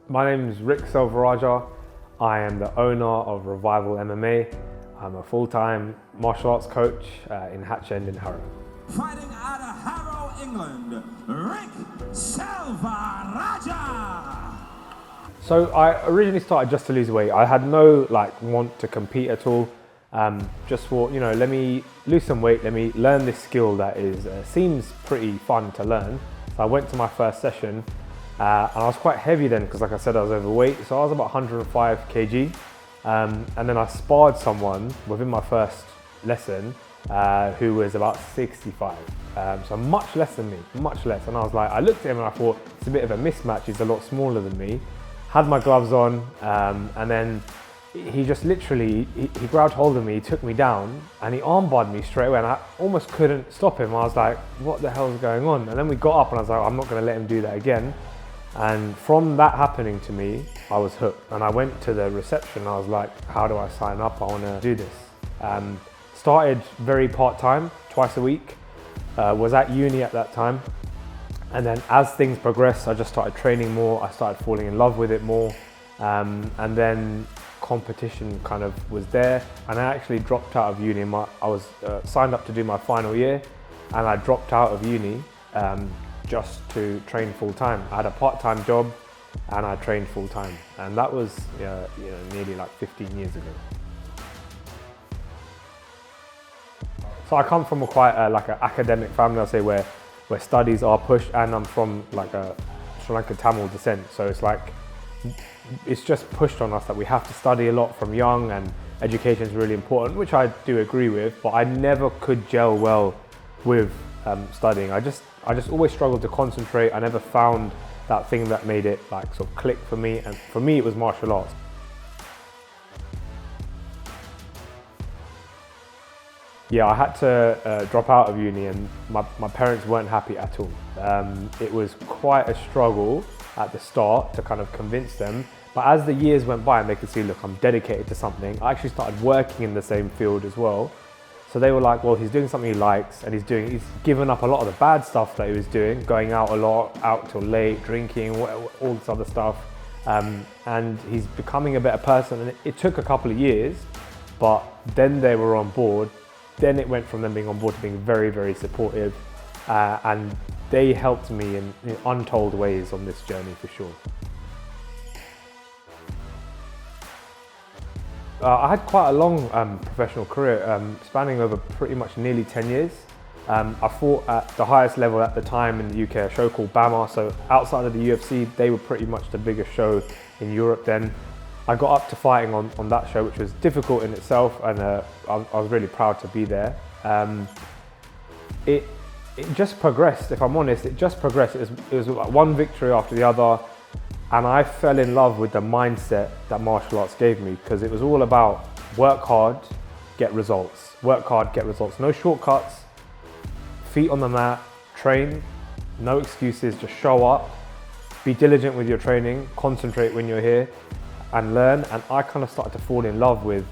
My name is Rick Selvarajah. I am the owner of Revival MMA. I'm a full-time martial arts coach in Hatch End in Harrow. Fighting out of Harrow, England, Rick Selvarajah. So I originally started just to lose weight. I had no want to compete at all. Just thought, let me lose some weight, let me learn this skill that seems pretty fun to learn. So I went to my first session and I was quite heavy then because like I said, I was overweight. So I was about 105 kg. And then I sparred someone within my first lesson who was about 65. So much less than me, much less. And I looked at him and I thought, it's a bit of a mismatch. He's a lot smaller than me. Had my gloves on, and then he just literally, he grabbed hold of me, he took me down, and he armbarred me straight away, and I almost couldn't stop him. I was like, what the hell's going on? And then we got up and I was like, I'm not gonna let him do that again. And from that happening to me, I was hooked. And I went to the reception, I was like, how do I sign up? I wanna do this. Started very part-time, twice a week, was at uni at that time. And then as things progressed, I just started training more, I started falling in love with it more. And then competition kind of was there. And I actually dropped out of uni. I was signed up to do my final year and I dropped out of uni just to train full time. I had a part-time job and I trained full time. And that was nearly 15 years ago. So I come from quite an academic family, I'll say, where studies are pushed, and I'm from a Sri Lankan Tamil descent. So it's just pushed on us that we have to study a lot from young, and education is really important, which I do agree with, but I never could gel well with studying. I just always struggled to concentrate. I never found that thing that made it sort of click for me, and for me it was martial arts. Yeah, I had to drop out of uni, and my parents weren't happy at all. It was quite a struggle at the start to kind of convince them, but as the years went by and they could see, look, I'm dedicated to something, I actually started working in the same field as well. So they were like, well, he's doing something he likes, and he's given up a lot of the bad stuff that he was doing, going out a lot, out till late, drinking, all this other stuff, and he's becoming a better person. And it took a couple of years, but then they were on board. Then it went from them being on board to being very, very supportive, and they helped me in untold ways on this journey for sure. I had quite a long professional career, spanning over pretty much nearly 10 years. I fought at the highest level at the time in the UK, a show called BAMR. So outside of the UFC, they were pretty much the biggest show in Europe then. I got up to fighting on that show, which was difficult in itself, and I was really proud to be there. It just progressed, if I'm honest, it just progressed. It was like one victory after the other, and I fell in love with the mindset that martial arts gave me, because it was all about work hard, get results. Work hard, get results. No shortcuts, feet on the mat, train, no excuses, just show up, be diligent with your training, concentrate when you're here, and learn. And I kind of started to fall in love with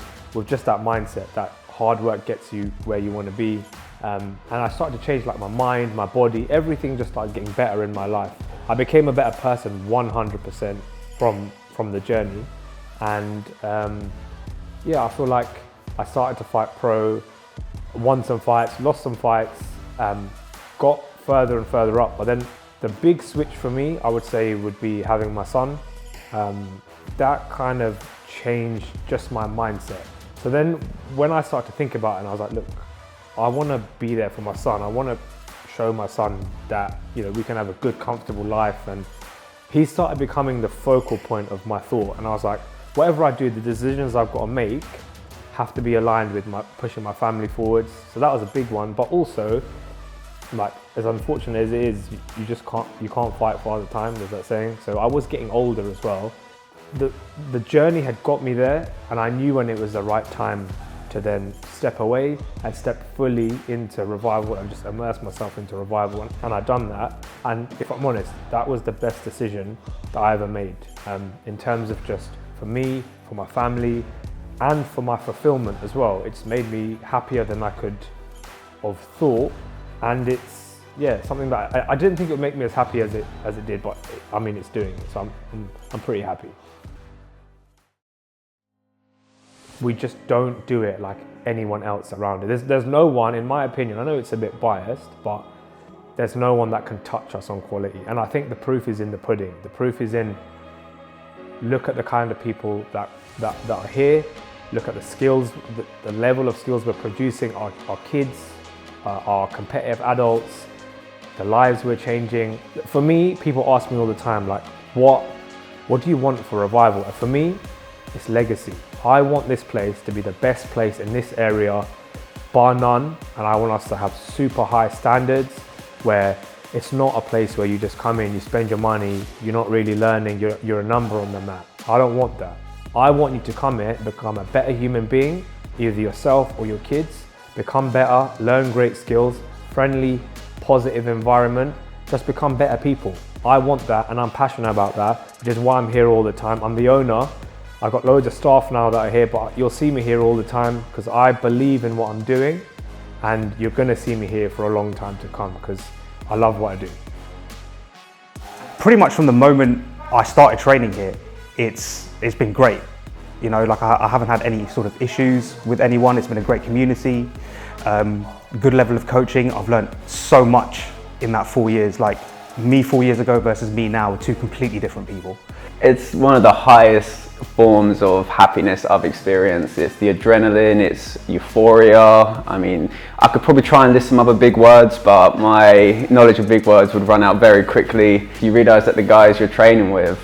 just that mindset, that hard work gets you where you want to be. And I started to change my mind, my body, everything just started getting better in my life. I became a better person 100% from the journey. And yeah, I feel like I started to fight pro, won some fights, lost some fights, got further and further up. But then the big switch for me, I would say, would be having my son. That kind of changed just my mindset. So then when I started to think about it, and I was like, look, I want to be there for my son. I want to show my son that we can have a good, comfortable life. And he started becoming the focal point of my thought. And I was like, whatever I do, the decisions I've got to make have to be aligned with pushing my family forwards. So that was a big one. But also, as unfortunate as it is, you can't fight for all the time, there's that saying. So I was getting older as well. The journey had got me there, and I knew when it was the right time to then step away and step fully into Revival and just immerse myself into Revival. And I'd done that. And if I'm honest, that was the best decision that I ever made, in terms of just for me, for my family, and for my fulfillment as well. It's made me happier than I could have thought, and yeah, something that I didn't think it would make me as happy as it did, but I mean, it's doing it, so I'm pretty happy. We just don't do it like anyone else around it. There's no one, in my opinion, I know it's a bit biased, but there's no one that can touch us on quality. And I think the proof is in the pudding. The proof is in, look at the kind of people that are here, look at the skills, the level of skills we're producing, our kids, our competitive adults, the lives we're changing. For me, people ask me all the time, like, what do you want for Revival? And for me, it's legacy. I want this place to be the best place in this area, bar none, and I want us to have super high standards where it's not a place where you just come in, you spend your money, you're not really learning, you're a number on the map. I don't want that. I want you to come here, become a better human being, either yourself or your kids, become better, learn great skills, friendly, positive environment, just become better people. I want that, and I'm passionate about that, which is why I'm here all the time. I'm the owner. I've got loads of staff now that are here, but you'll see me here all the time because I believe in what I'm doing, and you're gonna see me here for a long time to come because I love what I do. Pretty much from the moment I started training here, it's been great. You know, like I haven't had any sort of issues with anyone. It's been a great community, good level of coaching. I've learned so much in that 4 years. Like me 4 years ago versus me now are two completely different people. It's one of the highest forms of happiness I've experienced. It's the adrenaline, it's euphoria. I mean, I could probably try and list some other big words, but my knowledge of big words would run out very quickly. You realise that the guys you're training with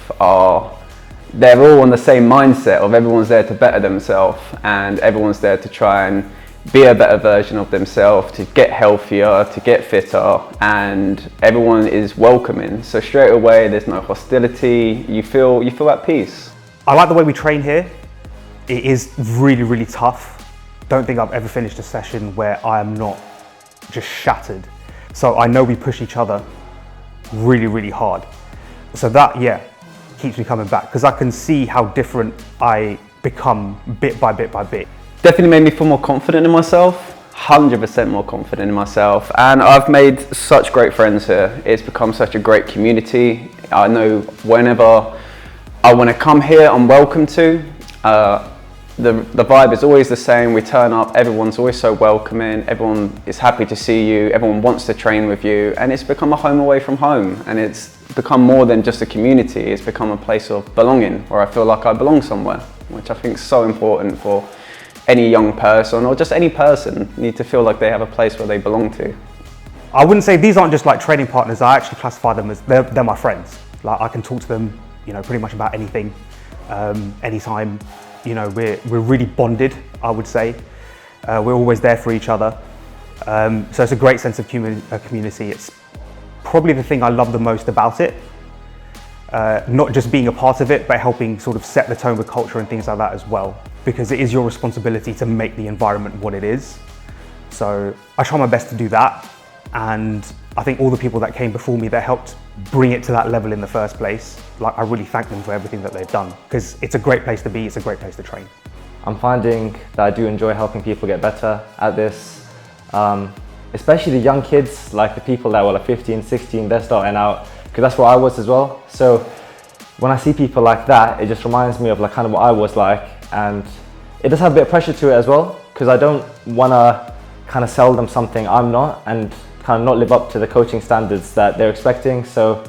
they're all on the same mindset of everyone's there to better themselves, and everyone's there to try and be a better version of themselves, to get healthier, to get fitter, and everyone is welcoming. So straight away, there's no hostility. You feel at peace. I like the way we train here. It is really, really tough. Don't think I've ever finished a session where I am not just shattered. So I know we push each other really, really hard. So that, yeah, keeps me coming back because I can see how different I become bit by bit by bit. Definitely made me feel more confident in myself, 100% more confident in myself. And I've made such great friends here. It's become such a great community. I know whenever I want to come here, I'm welcome to. The vibe is always the same. We turn up, everyone's always so welcoming. Everyone is happy to see you. Everyone wants to train with you. And it's become a home away from home. And it's become more than just a community. It's become a place of belonging where I feel like I belong somewhere, which I think is so important for any young person or just any person need to feel like they have a place where they belong to. I wouldn't say these aren't just like training partners. I actually classify them as they're my friends. Like I can talk to them, you know, pretty much about anything, anytime. You know, we're really bonded, I would say. We're always there for each other. So it's a great sense of community. It's probably the thing I love the most about it. Not just being a part of it, but helping sort of set the tone with culture and things like that as well. Because it is your responsibility to make the environment what it is. So I try my best to do that. And I think all the people that came before me that helped bring it to that level in the first place, like I really thank them for everything that they've done. Because it's a great place to be, it's a great place to train. I'm finding that I do enjoy helping people get better at this. Especially the young kids, like the people that were like 15, 16, they're starting out, because that's where I was as well. So when I see people like that, it just reminds me of like kind of what I was like, and it does have a bit of pressure to it as well, because I don't want to kind of sell them something I'm not, and kind of not live up to the coaching standards that they're expecting. So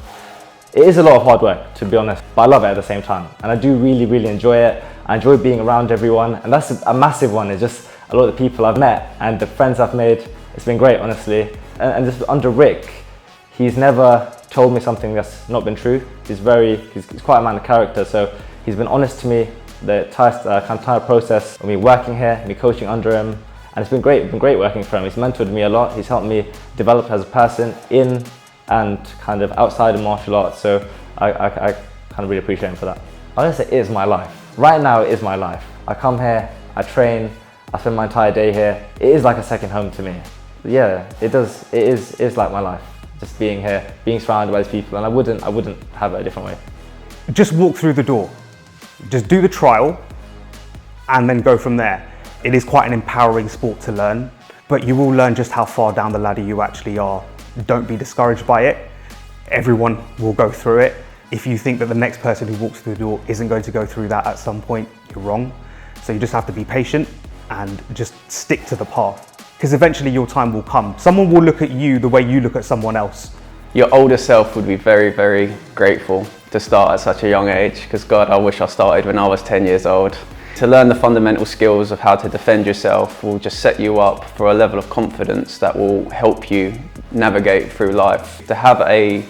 it is a lot of hard work, to be honest, but I love it at the same time, and I do really, really enjoy it. I enjoy being around everyone, and that's a massive one. It's just a lot of the people I've met and the friends I've made. It's been great, honestly. And just under Rick, he's never told me something that's not been true. He's quite a man of character, so he's been honest to me the entire process of me working here, me coaching under him, and it's been great working for him. He's mentored me a lot. He's helped me develop as a person in and kind of outside of martial arts, so I kind of really appreciate him for that. I would say it is my life. Right now it is my life. I come here, I train, I spend my entire day here. It is like a second home to me. Yeah, it is like my life. Just being here, being surrounded by these people, and I wouldn't have it a different way. Just walk through the door. Just do the trial and then go from there. It is quite an empowering sport to learn, but you will learn just how far down the ladder you actually are don't be discouraged by it. Everyone will go through it. If you think that the next person who walks through the door isn't going to go through that at some point, you're wrong. So you just have to be patient and just stick to the path, because eventually your time will come. Someone will look at you the way you look at someone else. Your older self would be very, very grateful to start at such a young age, because God, I wish I started when I was 10 years old. To learn the fundamental skills of how to defend yourself will just set you up for a level of confidence that will help you navigate through life. To have a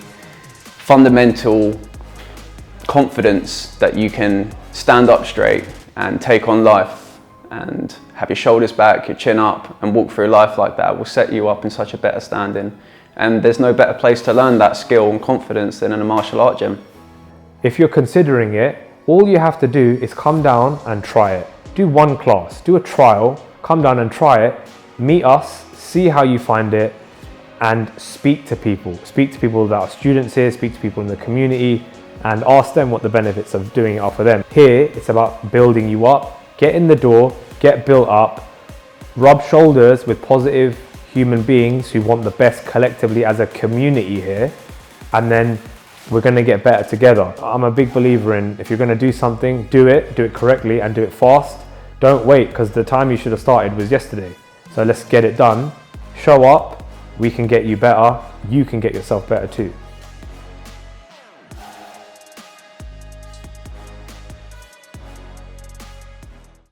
fundamental confidence that you can stand up straight and take on life and have your shoulders back, your chin up, and walk through life like that will set you up in such a better standing. And there's no better place to learn that skill and confidence than in a martial art gym. If you're considering it, all you have to do is come down and try it. Do one class, do a trial, come down and try it, meet us, see how you find it, and speak to people. Speak to people that are students here, speak to people in the community, and ask them what the benefits of doing it are for them. Here, it's about building you up. Get in the door, get built up, rub shoulders with positive human beings who want the best collectively as a community here, and then we're going to get better together. I'm a big believer in, if you're going to do something, do it correctly and do it fast. Don't wait, because the time you should have started was yesterday. So let's get it done. Show up, we can get you better, you can get yourself better too.